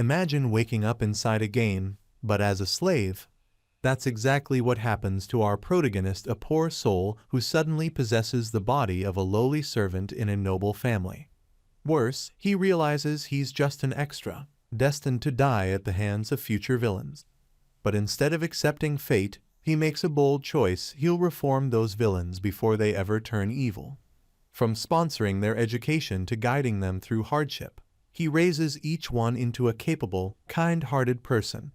Imagine waking up inside a game, but as a slave. That's exactly what happens to our protagonist, a poor soul who suddenly possesses the body of a lowly servant in a noble family. Worse, he realizes he's just an extra, destined to die at the hands of future villains. But instead of accepting fate, he makes a bold choice. He'll reform those villains before they ever turn evil. From sponsoring their education to guiding them through hardship, he raises each one into a capable, kind-hearted person.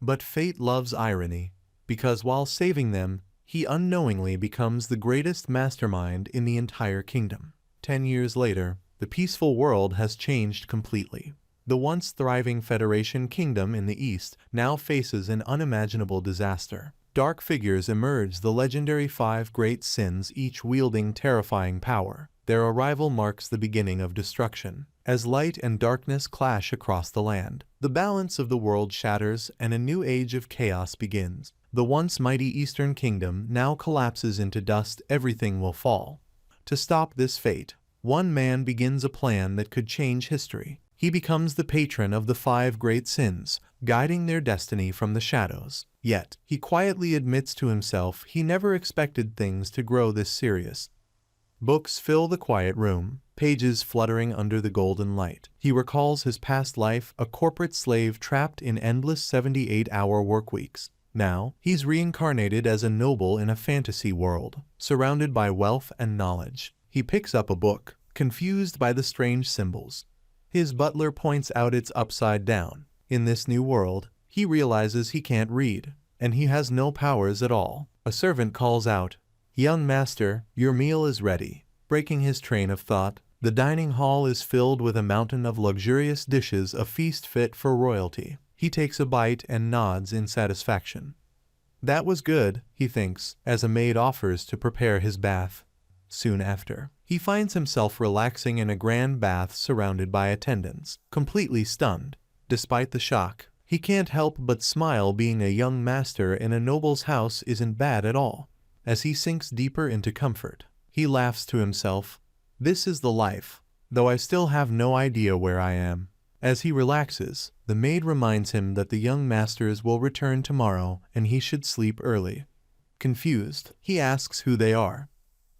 But fate loves irony, because while saving them, he unknowingly becomes the greatest mastermind in the entire kingdom. 10 years later, the peaceful world has changed completely. The once thriving Federation Kingdom in the east now faces an unimaginable disaster. Dark figures emerge, the legendary 5 great sins, each wielding terrifying power. Their arrival marks the beginning of destruction. As light and darkness clash across the land, the balance of the world shatters and a new age of chaos begins. The once mighty Eastern Kingdom now collapses into dust. Everything will fall. To stop this fate, one man begins a plan that could change history. He becomes the patron of the 5 great sins, guiding their destiny from the shadows. Yet, he quietly admits to himself he never expected things to grow this serious. Books fill the quiet room, pages fluttering under the golden light. He recalls his past life, a corporate slave trapped in endless 78-hour workweeks. Now, he's reincarnated as a noble in a fantasy world, surrounded by wealth and knowledge. He picks up a book, confused by the strange symbols. His butler points out it's upside down. In this new world, he realizes he can't read, and he has no powers at all. A servant calls out, "Young master, your meal is ready." Breaking his train of thought, the dining hall is filled with a mountain of luxurious dishes, a feast fit for royalty. He takes a bite and nods in satisfaction. That was good, he thinks, as a maid offers to prepare his bath. Soon after, he finds himself relaxing in a grand bath surrounded by attendants, completely stunned. Despite the shock, he can't help but smile. Being a young master in a noble's house isn't bad at all. As he sinks deeper into comfort, he laughs to himself. This is the life, though I still have no idea where I am. As he relaxes, the maid reminds him that the young masters will return tomorrow and he should sleep early. Confused, he asks who they are.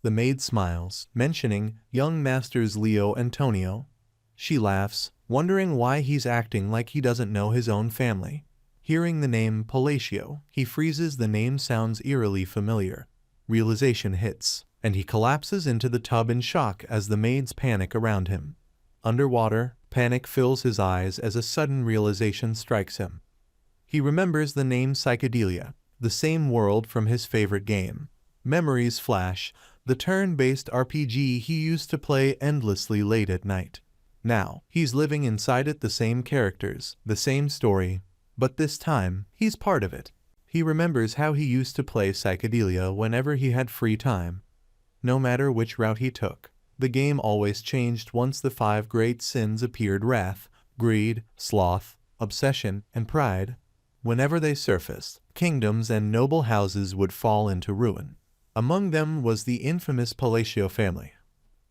The maid smiles, mentioning young masters Leo and Antonio. She laughs, wondering why he's acting like he doesn't know his own family. Hearing the name Palacio, he freezes. The name sounds eerily familiar. Realization hits, and he collapses into the tub in shock as the maids panic around him. Underwater, panic fills his eyes as a sudden realization strikes him. He remembers the name Psychedelia, the same world from his favorite game. Memories flash, the turn-based RPG he used to play endlessly late at night. Now, he's living inside it, the same characters, the same story, but this time, he's part of it. He remembers how he used to play Psychedelia whenever he had free time. No matter which route he took, the game always changed once the 5 great sins appeared: wrath, greed, sloth, obsession, and pride. Whenever they surfaced, kingdoms and noble houses would fall into ruin. Among them was the infamous Palacio family.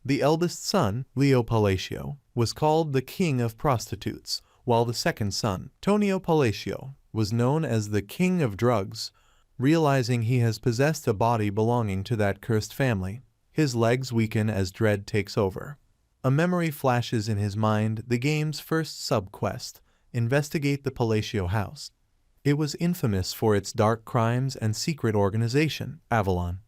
The eldest son, Leo Palacio, was called the king of prostitutes, while the second son, Antonio Palacio, was known as the king of drugs. Realizing he has possessed a body belonging to that cursed family, his legs weaken as dread takes over. A memory flashes in his mind, the game's first sub-quest: investigate the Palacio house. It was infamous for its dark crimes and secret organization, Avalon.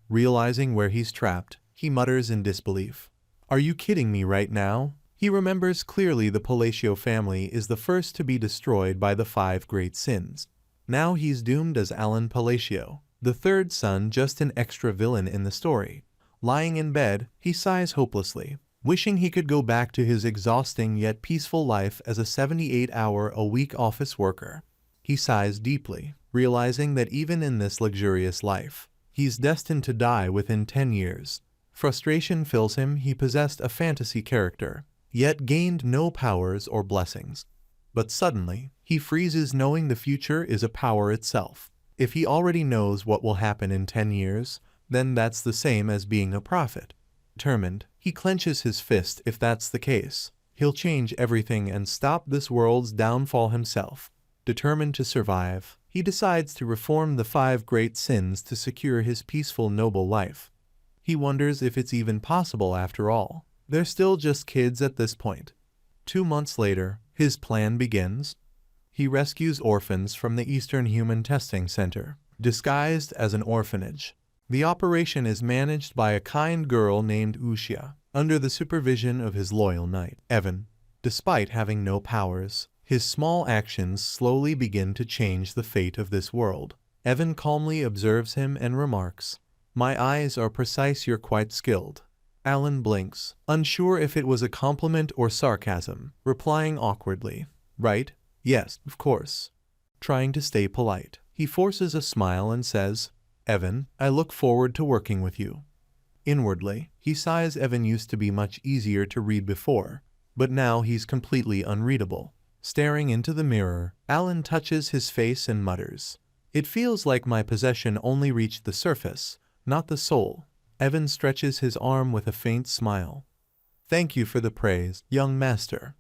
Realizing where he's trapped, he mutters in disbelief. "Are you kidding me right now?" He remembers clearly the Palacio family is the first to be destroyed by the 5 great sins. Now he's doomed as Alan Palacio, the third son, just an extra villain in the story. Lying in bed, he sighs hopelessly, wishing he could go back to his exhausting yet peaceful life as a 78-hour-a-week office worker. He sighs deeply, realizing that even in this luxurious life, he's destined to die within 10 years. Frustration fills him. He possessed a fantasy character, yet gained no powers or blessings. But suddenly, he freezes, knowing the future is a power itself. If he already knows what will happen in 10 years, then that's the same as being a prophet. Determined, he clenches his fist. If that's the case, He'll change everything and stop this world's downfall himself. Determined to survive, he decides to reform the 5 great sins to secure his peaceful, noble life. He wonders if it's even possible after all. They're still just kids at this point. 2 months later, his plan begins. He rescues orphans from the Eastern Human Testing Center, disguised as an orphanage. The operation is managed by a kind girl named Uxia, under the supervision of his loyal knight, Evan. Despite having no powers, his small actions slowly begin to change the fate of this world. Evan calmly observes him and remarks, "My eyes are precise, you're quite skilled." Alan blinks, unsure if it was a compliment or sarcasm, replying awkwardly, "Right? Yes, of course." Trying to stay polite, he forces a smile and says, "Evan, I look forward to working with you." Inwardly, he sighs. Evan used to be much easier to read before, but now he's completely unreadable. Staring into the mirror, Alan touches his face and mutters, "It feels like my possession only reached the surface, not the soul." Evan stretches his arm with a faint smile. "Thank you for the praise, young master."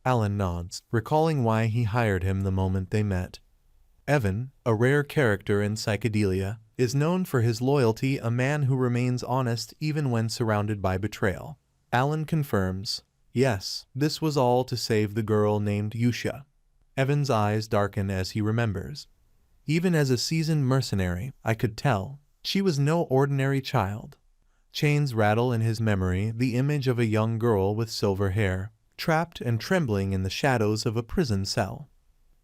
Alan nods, recalling why he hired him the moment they met. Evan, a rare character in psychedelia, is known for his loyalty, a man who remains honest even when surrounded by betrayal. Alan confirms, "Yes, this was all to save the girl named Uxia." Evan's eyes darken as he remembers. "Even as a seasoned mercenary, I could tell she was no ordinary child." Chains rattle in his memory, the image of a young girl with silver hair, trapped and trembling in the shadows of a prison cell.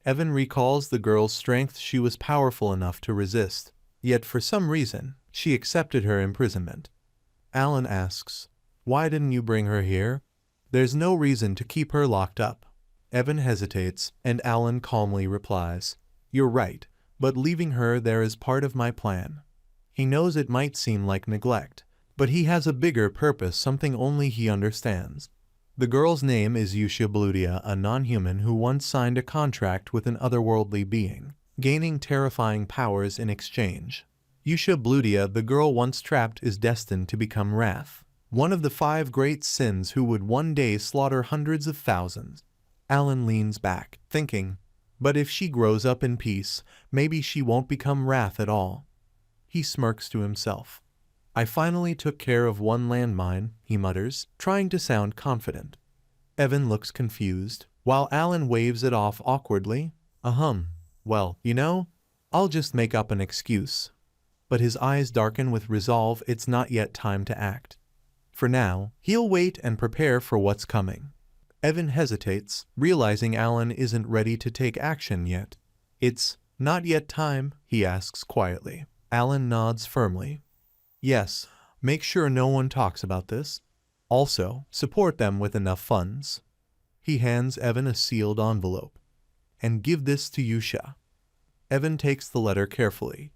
Evan recalls the girl's strength. She was powerful enough to resist, yet for some reason, she accepted her imprisonment. Alan asks, "Why didn't you bring her here?" "There's no reason to keep her locked up." Evan hesitates, and Alan calmly replies, "You're right, but leaving her there is part of my plan." He knows it might seem like neglect, but he has a bigger purpose, something only he understands. The girl's name is Uxia, a non-human who once signed a contract with an otherworldly being, gaining terrifying powers in exchange. Uxia, the girl once trapped, is destined to become Wrath, one of the 5 great sins who would one day slaughter hundreds of thousands. Alan leans back, thinking, but if she grows up in peace, maybe she won't become Wrath at all. He smirks to himself. "I finally took care of one landmine," he mutters, trying to sound confident. Evan looks confused, while Alan waves it off awkwardly. Well, I'll just make up an excuse." But his eyes darken with resolve. It's not yet time to act. For now, he'll wait and prepare for what's coming. Evan hesitates, realizing Alan isn't ready to take action yet. "It's not yet time?" he asks quietly. Alan nods firmly. "Yes, make sure no one talks about this. Also, support them with enough funds." He hands Evan a sealed envelope. "And give this to Uxia." Evan takes the letter carefully.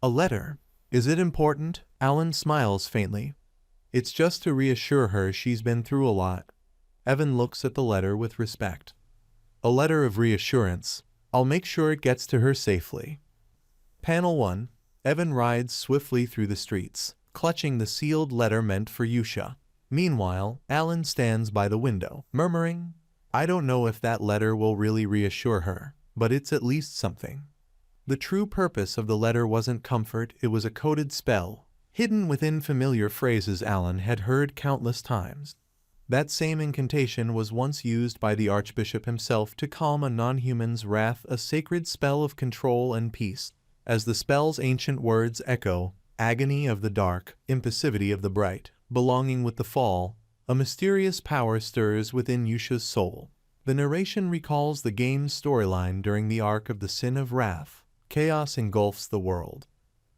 "A letter? Is it important?" Alan smiles faintly. "It's just to reassure her. She's been through a lot." Evan looks at the letter with respect. "A letter of reassurance. I'll make sure it gets to her safely." Panel 1. Evan rides swiftly through the streets, clutching the sealed letter meant for Uxia. Meanwhile, Alan stands by the window, murmuring, "I don't know if that letter will really reassure her, but it's at least something." The true purpose of the letter wasn't comfort, it was a coded spell, hidden within familiar phrases Alan had heard countless times. That same incantation was once used by the Archbishop himself to calm a non-human's wrath, a sacred spell of control and peace. As the spell's ancient words echo, agony of the dark, impassivity of the bright, belonging with the fall, a mysterious power stirs within Uxia's soul. The narration recalls the game's storyline during the arc of the Sin of Wrath. Chaos engulfs the world.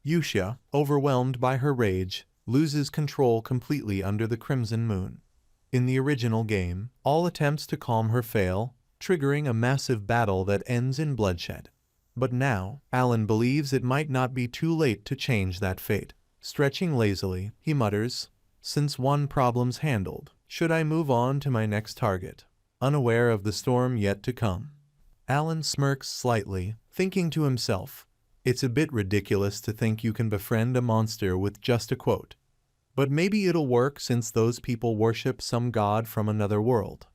Uxia, overwhelmed by her rage, loses control completely under the Crimson Moon. In the original game, all attempts to calm her fail, triggering a massive battle that ends in bloodshed. But now, Alan believes it might not be too late to change that fate. Stretching lazily, he mutters, "Since one problem's handled, should I move on to my next target?" Unaware of the storm yet to come. Alan smirks slightly, thinking to himself, "It's a bit ridiculous to think you can befriend a monster with just a quote. But maybe it'll work since those people worship some god from another world."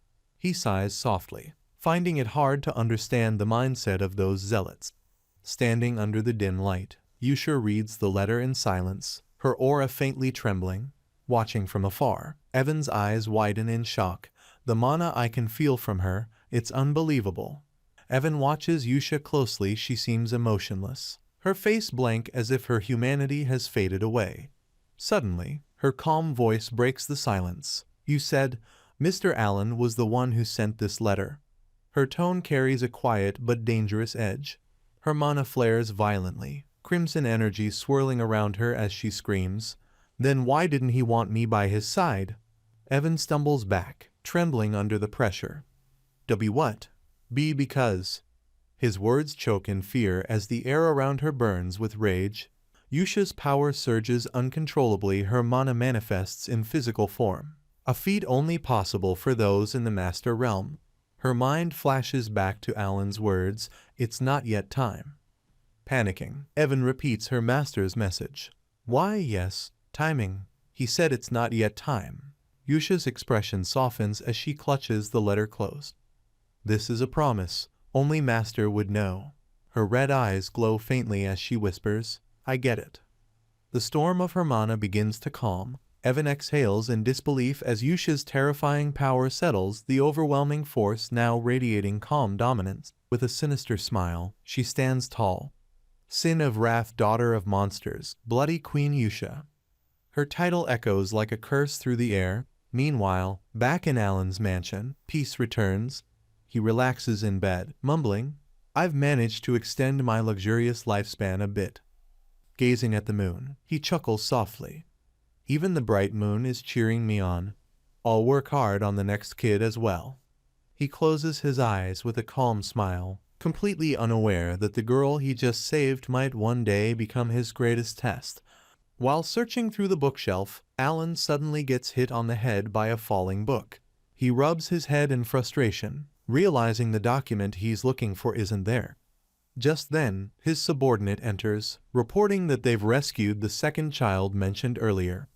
He sighs softly, finding it hard to understand the mindset of those zealots. Standing under the dim light, Yusha reads the letter in silence, her aura faintly trembling. Watching from afar, Evan's eyes widen in shock. The mana I can feel from her, it's unbelievable. Evan watches Yusha closely. She seems emotionless, her face blank as if her humanity has faded away. Suddenly, her calm voice breaks the silence. You said, Mr. Allen was the one who sent this letter. Her tone carries a quiet but dangerous edge. Her mana flares violently, crimson energy swirling around her as she screams. Then why didn't he want me by his side? Evan stumbles back, trembling under the pressure. What? Because. His words choke in fear as the air around her burns with rage. Yusha's power surges uncontrollably. Her mana manifests in physical form, a feat only possible for those in the Master Realm. Her mind flashes back to Alan's words, it's not yet time. Panicking, Evan repeats her master's message. Why, yes, timing. He said it's not yet time. Yusha's expression softens as she clutches the letter close. This is a promise. Only Master would know. Her red eyes glow faintly as she whispers, I get it. The storm of her mana begins to calm. Evan exhales in disbelief as Yusha's terrifying power settles, the overwhelming force now radiating calm dominance. With a sinister smile, she stands tall. Sin of Wrath, daughter of monsters, bloody Queen Yusha. Her title echoes like a curse through the air. Meanwhile, back in Alan's mansion, peace returns. He relaxes in bed, mumbling, I've managed to extend my luxurious lifespan a bit. Gazing at the moon, he chuckles softly. Even the bright moon is cheering me on. I'll work hard on the next kid as well. He closes his eyes with a calm smile, completely unaware that the girl he just saved might one day become his greatest test. While searching through the bookshelf, Alan suddenly gets hit on the head by a falling book. He rubs his head in frustration, realizing the document he's looking for isn't there. Just then, his subordinate enters, reporting that they've rescued the second child mentioned earlier.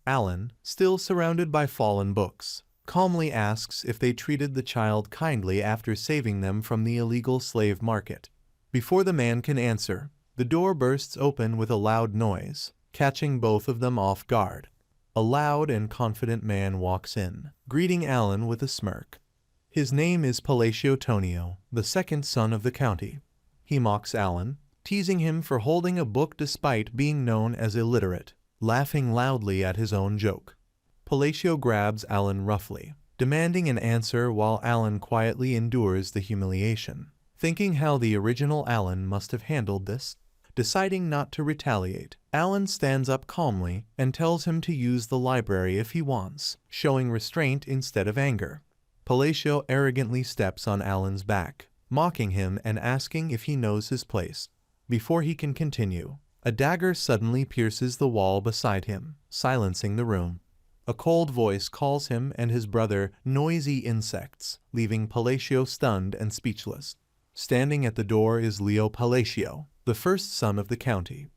Alan, still surrounded by fallen books, calmly asks if they treated the child kindly after saving them from the illegal slave market. Before the man can answer, the door bursts open with a loud noise, catching both of them off guard. A loud and confident man walks in, greeting Alan with a smirk. His name is Palacio Tonio, the second son of the county. He mocks Alan, teasing him for holding a book despite being known as illiterate, laughing loudly at his own joke. Palacio grabs Alan roughly, demanding an answer while Alan quietly endures the humiliation, thinking how the original Alan must have handled this. Deciding not to retaliate, Alan stands up calmly and tells him to use the library if he wants, showing restraint instead of anger. Palacio arrogantly steps on Alan's back, mocking him and asking if he knows his place. Before he can continue, a dagger suddenly pierces the wall beside him, silencing the room. A cold voice calls him and his brother noisy insects, leaving Palacio stunned and speechless. Standing at the door is Leo Palacio, the first son of the county.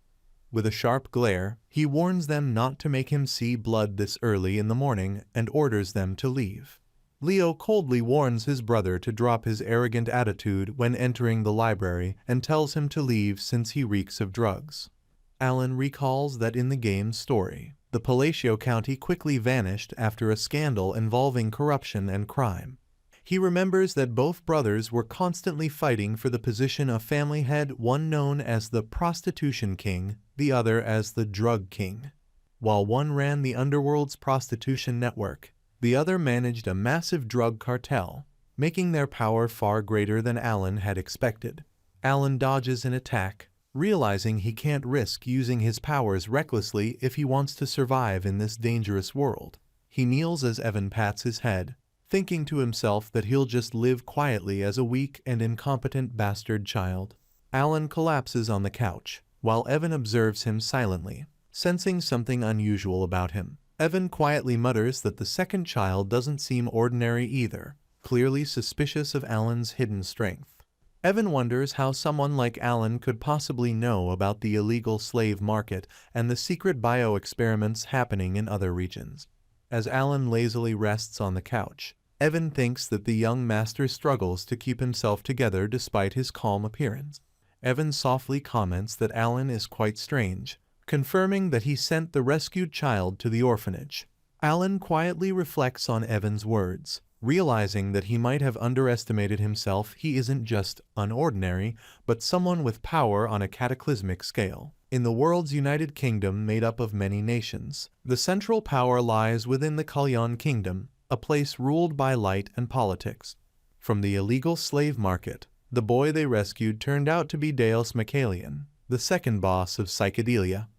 With a sharp glare, he warns them not to make him see blood this early in the morning and orders them to leave. Leo coldly warns his brother to drop his arrogant attitude when entering the library and tells him to leave since he reeks of drugs. Alan recalls that in the game's story, the Palacio County quickly vanished after a scandal involving corruption and crime. He remembers that both brothers were constantly fighting for the position of family head, one known as the Prostitution King, the other as the Drug King. While one ran the underworld's prostitution network, the other managed a massive drug cartel, making their power far greater than Alan had expected. Alan dodges an attack, realizing he can't risk using his powers recklessly if he wants to survive in this dangerous world. He kneels as Evan pats his head, thinking to himself that he'll just live quietly as a weak and incompetent bastard child. Alan collapses on the couch, while Evan observes him silently, sensing something unusual about him. Evan quietly mutters that the second child doesn't seem ordinary either, clearly suspicious of Alan's hidden strength. Evan wonders how someone like Alan could possibly know about the illegal slave market and the secret bio-experiments happening in other regions. As Alan lazily rests on the couch, Evan thinks that the young master struggles to keep himself together despite his calm appearance. Evan softly comments that Alan is quite strange, confirming that he sent the rescued child to the orphanage. Alan quietly reflects on Evan's words, realizing that he might have underestimated himself. He isn't just unordinary, but someone with power on a cataclysmic scale. In the world's United Kingdom made up of many nations, the central power lies within the Kalyan Kingdom, a place ruled by light and politics. From the illegal slave market, the boy they rescued turned out to be Deus Machalian, the second boss of Psychedelia.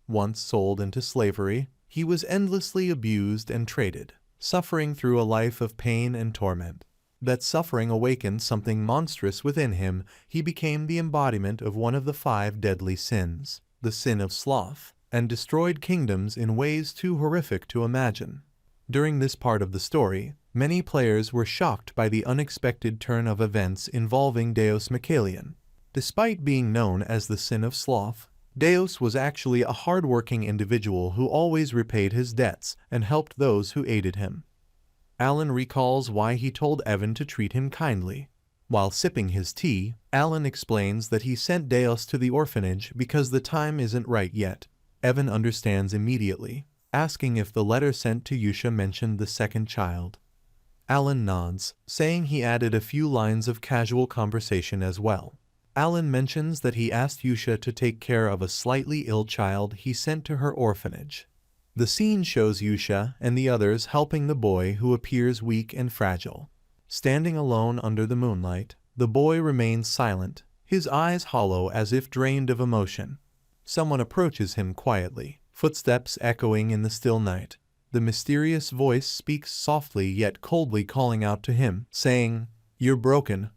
Once sold into slavery, he was endlessly abused and traded, suffering through a life of pain and torment. That suffering awakened something monstrous within him. He became the embodiment of one of the 5 deadly sins, the sin of sloth, and destroyed kingdoms in ways too horrific to imagine. During this part of the story, many players were shocked by the unexpected turn of events involving Deus Machalian. Despite being known as the sin of sloth, Deus was actually a hard-working individual who always repaid his debts and helped those who aided him. Alan recalls why he told Evan to treat him kindly. While sipping his tea, Alan explains that he sent Deus to the orphanage because the time isn't right yet. Evan understands immediately, asking if the letter sent to Yusha mentioned the second child. Alan nods, saying he added a few lines of casual conversation as well. Alan mentions that he asked Yusha to take care of a slightly ill child he sent to her orphanage. The scene shows Yusha and the others helping the boy who appears weak and fragile. Standing alone under the moonlight, the boy remains silent, his eyes hollow as if drained of emotion. Someone approaches him quietly, footsteps echoing in the still night. The mysterious voice speaks softly yet coldly, calling out to him, saying, "You're broken."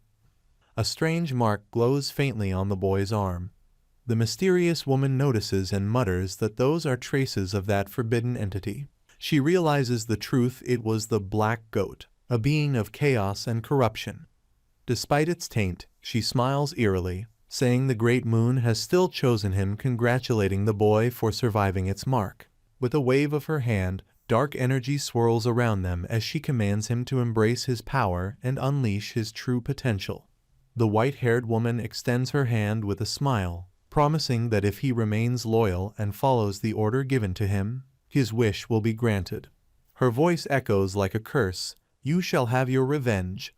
A strange mark glows faintly on the boy's arm. The mysterious woman notices and mutters that those are traces of that forbidden entity. She realizes the truth. It was the Black Goat, a being of chaos and corruption. Despite its taint, she smiles eerily, saying the great moon has still chosen him, congratulating the boy for surviving its mark. With a wave of her hand, dark energy swirls around them as she commands him to embrace his power and unleash his true potential. The white-haired woman extends her hand with a smile, promising that if he remains loyal and follows the order given to him, his wish will be granted. Her voice echoes like a curse, "You shall have your revenge."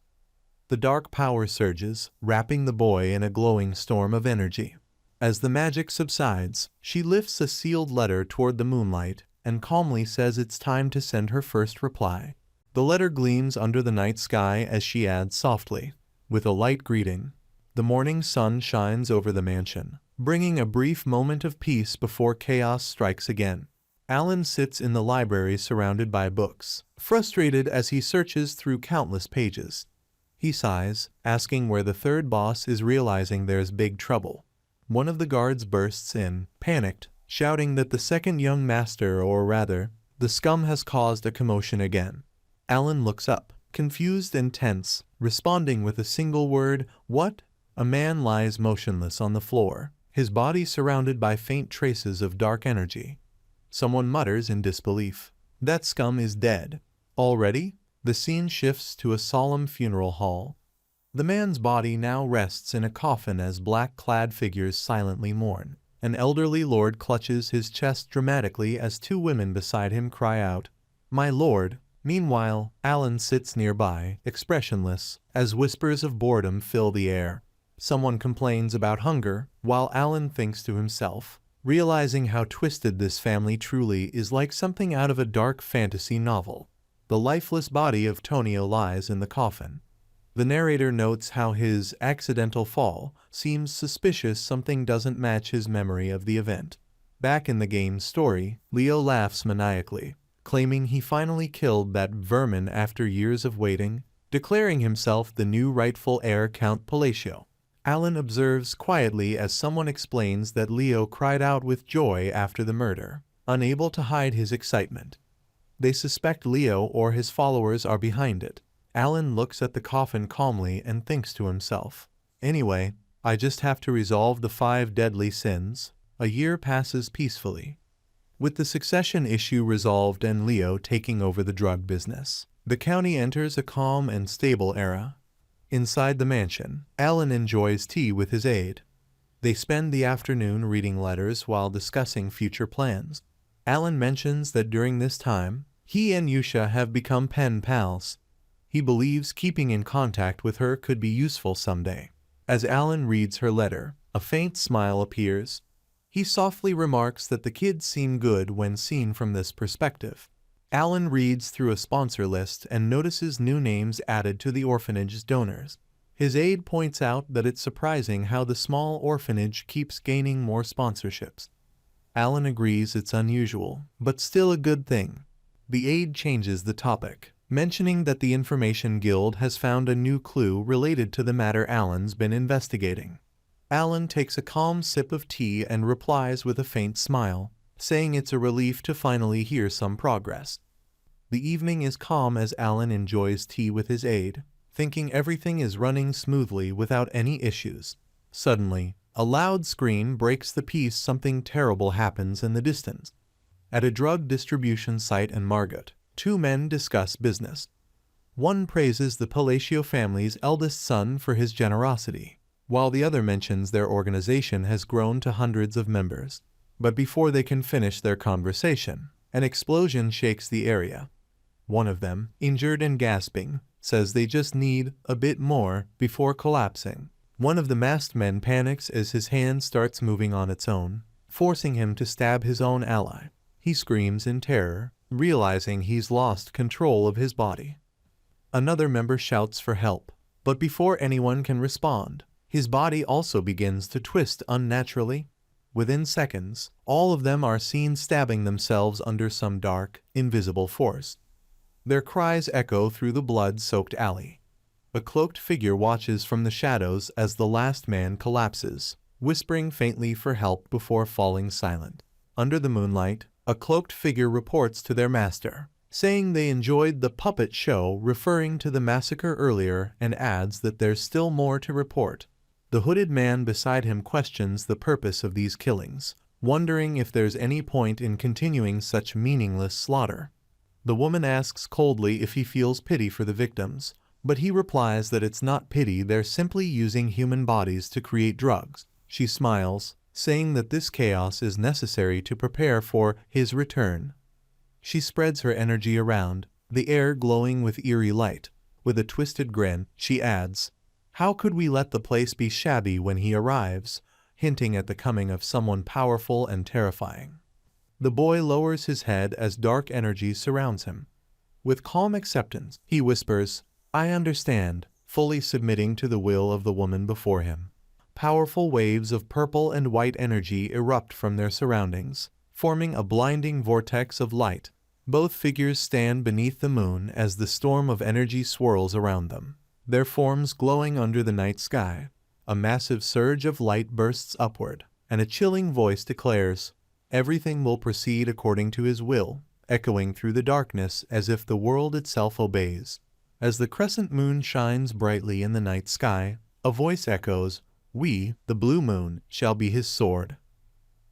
The dark power surges, wrapping the boy in a glowing storm of energy. As the magic subsides, she lifts a sealed letter toward the moonlight and calmly says it's time to send her first reply. The letter gleams under the night sky as she adds softly, with a light greeting. The morning sun shines over the mansion, bringing a brief moment of peace before chaos strikes again. Alan sits in the library surrounded by books, frustrated as he searches through countless pages. He sighs, asking where the third boss is, realizing there's big trouble. One of the guards bursts in, panicked, shouting that the second young master, or rather, the scum, has caused a commotion again. Alan looks up, confused and tense, responding with a single word, "What?" A man lies motionless on the floor, his body surrounded by faint traces of dark energy. Someone mutters in disbelief, "That scum is dead." Already, the scene shifts to a solemn funeral hall. The man's body now rests in a coffin as black-clad figures silently mourn. An elderly lord clutches his chest dramatically as 2 women beside him cry out, "My lord." Meanwhile, Alan sits nearby, expressionless, as whispers of boredom fill the air. Someone complains about hunger, while Alan thinks to himself, realizing how twisted this family truly is, like something out of a dark fantasy novel. The lifeless body of Tonio lies in the coffin. The narrator notes how his accidental fall seems suspicious. Something doesn't match his memory of the event. Back in the game's story, Leo laughs maniacally, claiming he finally killed that vermin after years of waiting, declaring himself the new rightful heir, Count Palacio. Alan observes quietly as someone explains that Leo cried out with joy after the murder, unable to hide his excitement. They suspect Leo or his followers are behind it. Alan looks at the coffin calmly and thinks to himself, "Anyway, I just have to resolve the 5 deadly sins." A year passes peacefully. With the succession issue resolved and Leo taking over the drug business, The county enters a calm and stable era. Inside the mansion, Alan enjoys tea with his aide. They spend the afternoon reading letters while discussing future plans. Alan mentions that during this time, he and Yusha have become pen pals. He believes keeping in contact with her could be useful someday. As Alan reads her letter, a faint smile appears. He softly remarks that the kids seem good when seen from this perspective. Alan reads through a sponsor list and notices new names added to the orphanage's donors. His aide points out that it's surprising how the small orphanage keeps gaining more sponsorships. Alan agrees it's unusual, but still a good thing. The aide changes the topic, mentioning that the Information Guild has found a new clue related to the matter Alan's been investigating. Alan takes a calm sip of tea and replies with a faint smile, saying it's a relief to finally hear some progress. The evening is calm as Alan enjoys tea with his aide, thinking everything is running smoothly without any issues. Suddenly, a loud scream breaks the peace. Something terrible happens in the distance. At a drug distribution site in Margot, two men discuss business. One praises the Palacio family's eldest son for his generosity, while the other mentions their organization has grown to hundreds of members. But before they can finish their conversation, an explosion shakes the area. One of them, injured and gasping, says they just need a bit more before collapsing. One of the masked men panics as his hand starts moving on its own, forcing him to stab his own ally. He screams in terror, realizing he's lost control of his body. Another member shouts for help, but before anyone can respond, his body also begins to twist unnaturally. Within seconds, all of them are seen stabbing themselves under some dark, invisible force. Their cries echo through the blood-soaked alley. A cloaked figure watches from the shadows as the last man collapses, whispering faintly for help before falling silent. Under the moonlight, a cloaked figure reports to their master, saying they enjoyed the puppet show, referring to the massacre earlier, and adds that there's still more to report. The hooded man beside him questions the purpose of these killings, wondering if there's any point in continuing such meaningless slaughter. The woman asks coldly if he feels pity for the victims, but he replies that it's not pity, they're simply using human bodies to create drugs. She smiles, saying that this chaos is necessary to prepare for his return. She spreads her energy around, the air glowing with eerie light. With a twisted grin, she adds, "How could we let the place be shabby when he arrives?" hinting at the coming of someone powerful and terrifying. The boy lowers his head as dark energy surrounds him. With calm acceptance, he whispers, "I understand," fully submitting to the will of the woman before him. Powerful waves of purple and white energy erupt from their surroundings, forming a blinding vortex of light. Both figures stand beneath the moon as the storm of energy swirls around them, their forms glowing under the night sky. A massive surge of light bursts upward, and a chilling voice declares, "Everything will proceed according to his will," echoing through the darkness as if the world itself obeys. As the crescent moon shines brightly in the night sky, a voice echoes, "We, the blue moon, shall be his sword."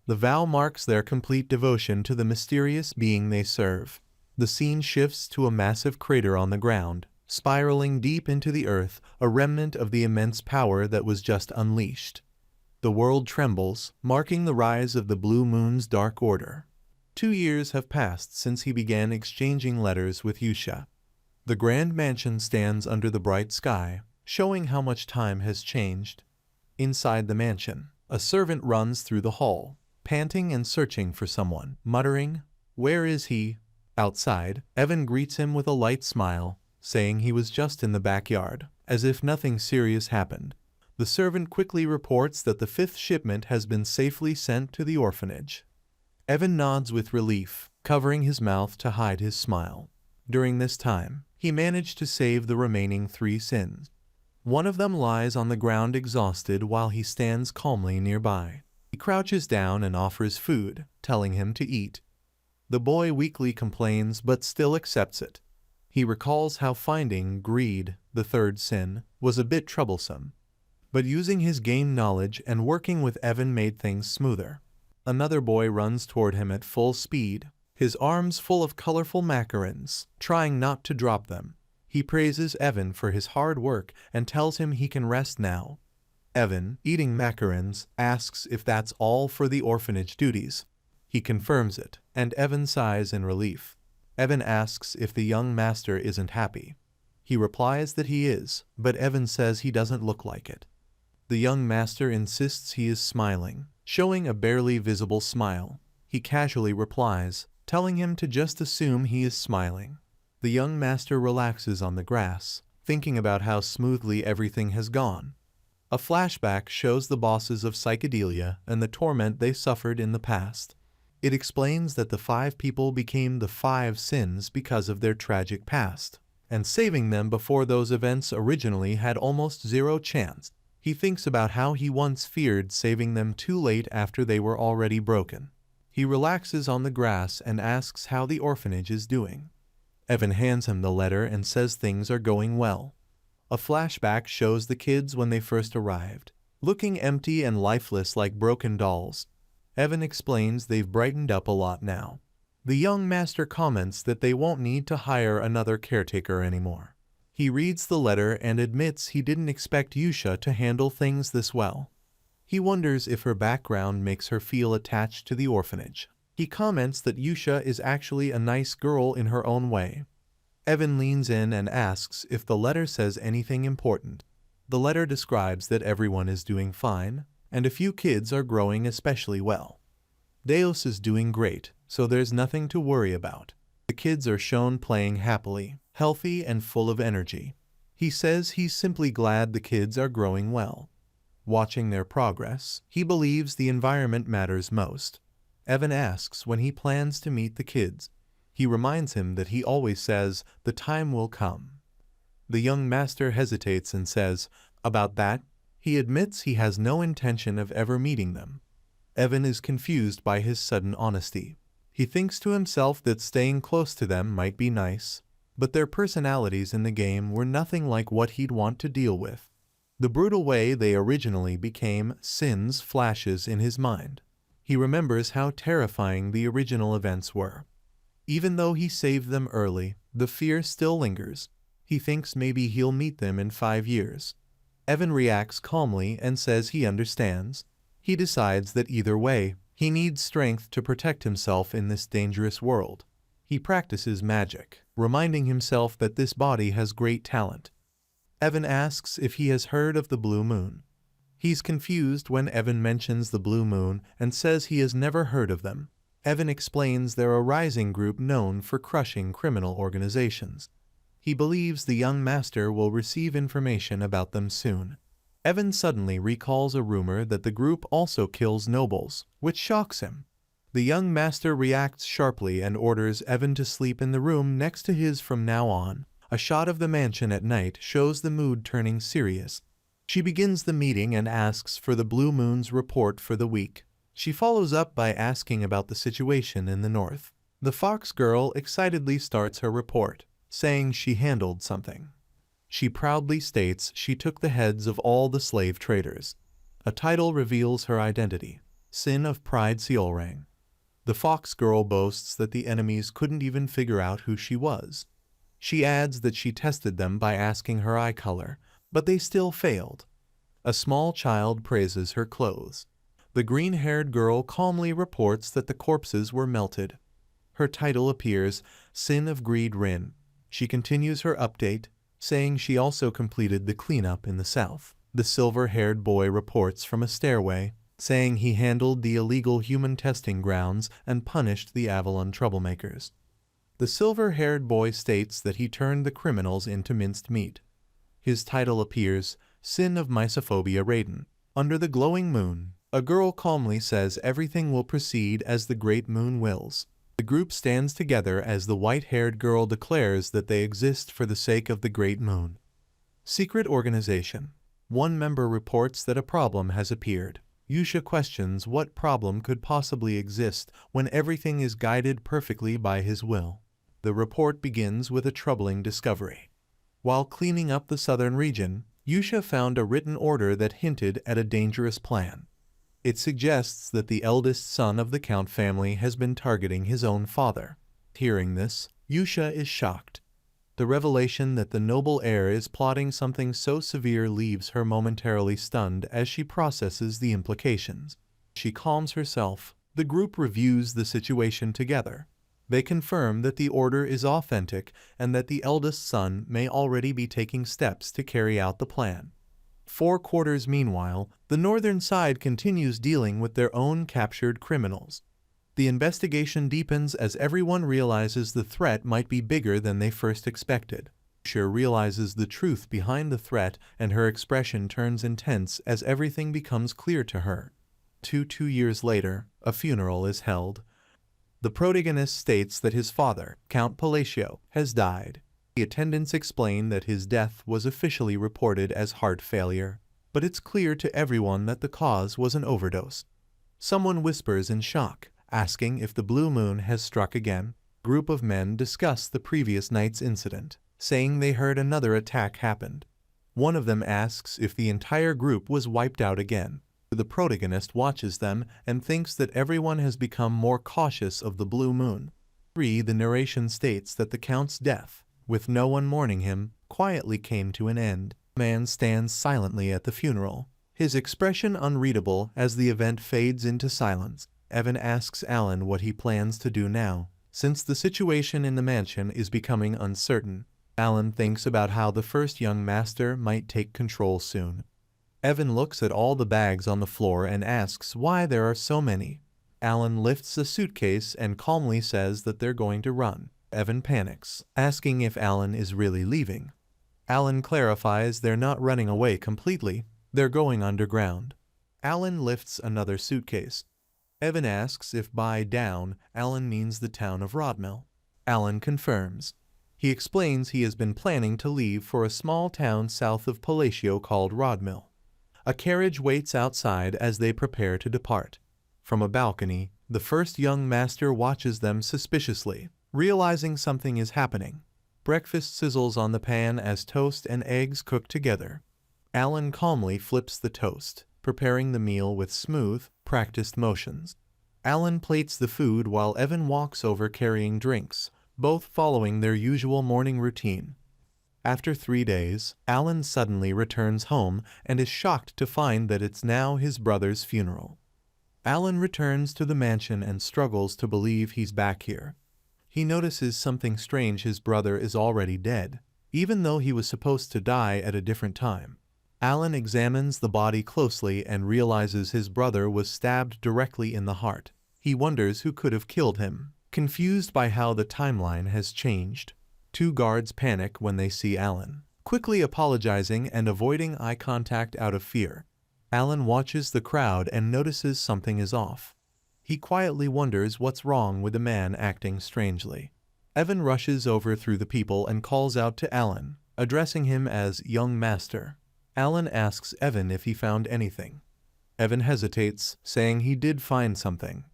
The vow marks their complete devotion to the mysterious being they serve. The scene shifts to a massive crater on the ground, spiraling deep into the earth, a remnant of the immense power that was just unleashed. The world trembles, marking the rise of the blue moon's dark order. 2 years have passed since he began exchanging letters with Yusha. The grand mansion stands under the bright sky, showing how much time has changed. Inside the mansion, a servant runs through the hall, panting and searching for someone, muttering, "Where is he?" Outside, Evan greets him with a light smile, saying he was just in the backyard, as if nothing serious happened. The servant quickly reports that the 5th shipment has been safely sent to the orphanage. Evan nods with relief, covering his mouth to hide his smile. During this time, he managed to save the remaining 3 sins. One of them lies on the ground exhausted while he stands calmly nearby. He crouches down and offers food, telling him to eat. The boy weakly complains but still accepts it. He recalls how finding greed, the 3rd sin, was a bit troublesome. But using his gained knowledge and working with Evan made things smoother. Another boy runs toward him at full speed, his arms full of colorful macarons, trying not to drop them. He praises Evan for his hard work and tells him he can rest now. Evan, eating macarons, asks if that's all for the orphanage duties. He confirms it, and Evan sighs in relief. Evan asks if the young master isn't happy. He replies that he is, but Evan says he doesn't look like it. The young master insists he is smiling, showing a barely visible smile. He casually replies, telling him to just assume he is smiling. The young master relaxes on the grass, thinking about how smoothly everything has gone. A flashback shows the bosses of Psychedelia and the torment they suffered in the past. It explains that the 5 people became the 5 sins because of their tragic past, and saving them before those events originally had almost zero chance. He thinks about how he once feared saving them too late after they were already broken. He relaxes on the grass and asks how the orphanage is doing. Evan hands him the letter and says things are going well. A flashback shows the kids when they first arrived, looking empty and lifeless like broken dolls. Evan explains they've brightened up a lot now. The young master comments that they won't need to hire another caretaker anymore. He reads the letter and admits he didn't expect Yusha to handle things this well. He wonders if her background makes her feel attached to the orphanage. He comments that Yusha is actually a nice girl in her own way. Evan leans in and asks if the letter says anything important. The letter describes that everyone is doing fine, and a few kids are growing especially well. Deus is doing great, so there's nothing to worry about. The kids are shown playing happily, healthy and full of energy. He says he's simply glad the kids are growing well. Watching their progress, he believes the environment matters most. Evan asks when he plans to meet the kids. He reminds him that he always says, "The time will come." The young master hesitates and says, "About that?" He admits he has no intention of ever meeting them. Evan is confused by his sudden honesty. He thinks to himself that staying close to them might be nice, but their personalities in the game were nothing like what he'd want to deal with. The brutal way they originally became sins flashes in his mind. He remembers how terrifying the original events were. Even though he saved them early, the fear still lingers. He thinks maybe he'll meet them in 5 years. Evan reacts calmly and says he understands. He decides that either way, he needs strength to protect himself in this dangerous world. He practices magic, reminding himself that this body has great talent. Evan asks if he has heard of the Blue Moon. He's confused when Evan mentions the Blue Moon and says he has never heard of them. Evan explains they're a rising group known for crushing criminal organizations. He believes the young master will receive information about them soon. Evan suddenly recalls a rumor that the group also kills nobles, which shocks him. The young master reacts sharply and orders Evan to sleep in the room next to his from now on. A shot of the mansion at night shows the mood turning serious. She begins the meeting and asks for the Blue Moon's report for the week. She follows up by asking about the situation in the north. The fox girl excitedly starts her report, saying she handled something. She proudly states she took the heads of all the slave traders. A title reveals her identity, Sin of Pride Seolrang. The fox girl boasts that the enemies couldn't even figure out who she was. She adds that she tested them by asking her eye color, but they still failed. A small child praises her clothes. The green-haired girl calmly reports that the corpses were melted. Her title appears, Sin of Greed Rin. She continues her update, saying she also completed the cleanup in the south. The silver-haired boy reports from a stairway, saying he handled the illegal human testing grounds and punished the Avalon troublemakers. The silver-haired boy states that he turned the criminals into minced meat. His title appears, Sin of Mysophobia Raiden. Under the glowing moon, a girl calmly says everything will proceed as the great moon wills. The group stands together as the white-haired girl declares that they exist for the sake of the great moon. Secret organization. One member reports that a problem has appeared. Yusha questions what problem could possibly exist when everything is guided perfectly by his will. The report begins with a troubling discovery. While cleaning up the southern region, Yusha found a written order that hinted at a dangerous plan. It suggests that the eldest son of the Count family has been targeting his own father. Hearing this, Yusha is shocked. The revelation that the noble heir is plotting something so severe leaves her momentarily stunned as she processes the implications. She calms herself. The group reviews the situation together. They confirm that the order is authentic and that the eldest son may already be taking steps to carry out the plan. 4 quarters meanwhile, the northern side continues dealing with their own captured criminals. The investigation deepens as everyone realizes the threat might be bigger than they first expected. Yusha realizes the truth behind the threat and her expression turns intense as everything becomes clear to her. 2 years later, a funeral is held. The protagonist states that his father, Count Palacio, has died. The attendants explain that his death was officially reported as heart failure, but it's clear to everyone that the cause was an overdose. Someone whispers in shock, asking if the blue moon has struck again. A group of men discuss the previous night's incident, saying they heard another attack happened. One of them asks if the entire group was wiped out again. The protagonist watches them and thinks that everyone has become more cautious of the blue moon. 3. The narration states that the Count's death, with no one mourning him, quietly came to an end. The man stands silently at the funeral, his expression unreadable as the event fades into silence. Evan asks Alan what he plans to do now, since the situation in the mansion is becoming uncertain. Alan thinks about how the first young master might take control soon. Evan looks at all the bags on the floor and asks why there are so many. Alan lifts a suitcase and calmly says that they're going to run. Evan panics, asking if Alan is really leaving. Alan clarifies they're not running away completely, they're going underground. Alan lifts another suitcase. Evan asks if by down, Alan means the town of Rodmill. Alan confirms. He explains he has been planning to leave for a small town south of Palacio called Rodmill. A carriage waits outside as they prepare to depart. From a balcony, the first young master watches them suspiciously, realizing something is happening. Breakfast sizzles on the pan as toast and eggs cook together. Alan calmly flips the toast, preparing the meal with smooth, practiced motions. Alan plates the food while Evan walks over carrying drinks, both following their usual morning routine. After 3 days, Alan suddenly returns home and is shocked to find that it's now his brother's funeral. Alan returns to the mansion and struggles to believe he's back here. He notices something strange: his brother is already dead, even though he was supposed to die at a different time. Alan examines the body closely and realizes his brother was stabbed directly in the heart. He wonders who could have killed him, confused by how the timeline has changed. 2 guards panic when they see Alan, quickly apologizing and avoiding eye contact out of fear. Alan watches the crowd and notices something is off. He quietly wonders what's wrong with the man acting strangely. Evan rushes over through the people and calls out to Alan, addressing him as young master. Alan asks Evan if he found anything. Evan hesitates, saying he did find something.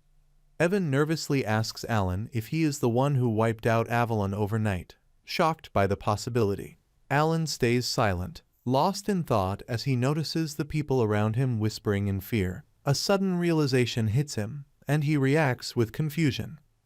Evan nervously asks Alan if he is the one who wiped out Avalon overnight, shocked by the possibility. Alan stays silent, lost in thought as he notices the people around him whispering in fear. A sudden realization hits him, and he reacts with confusion.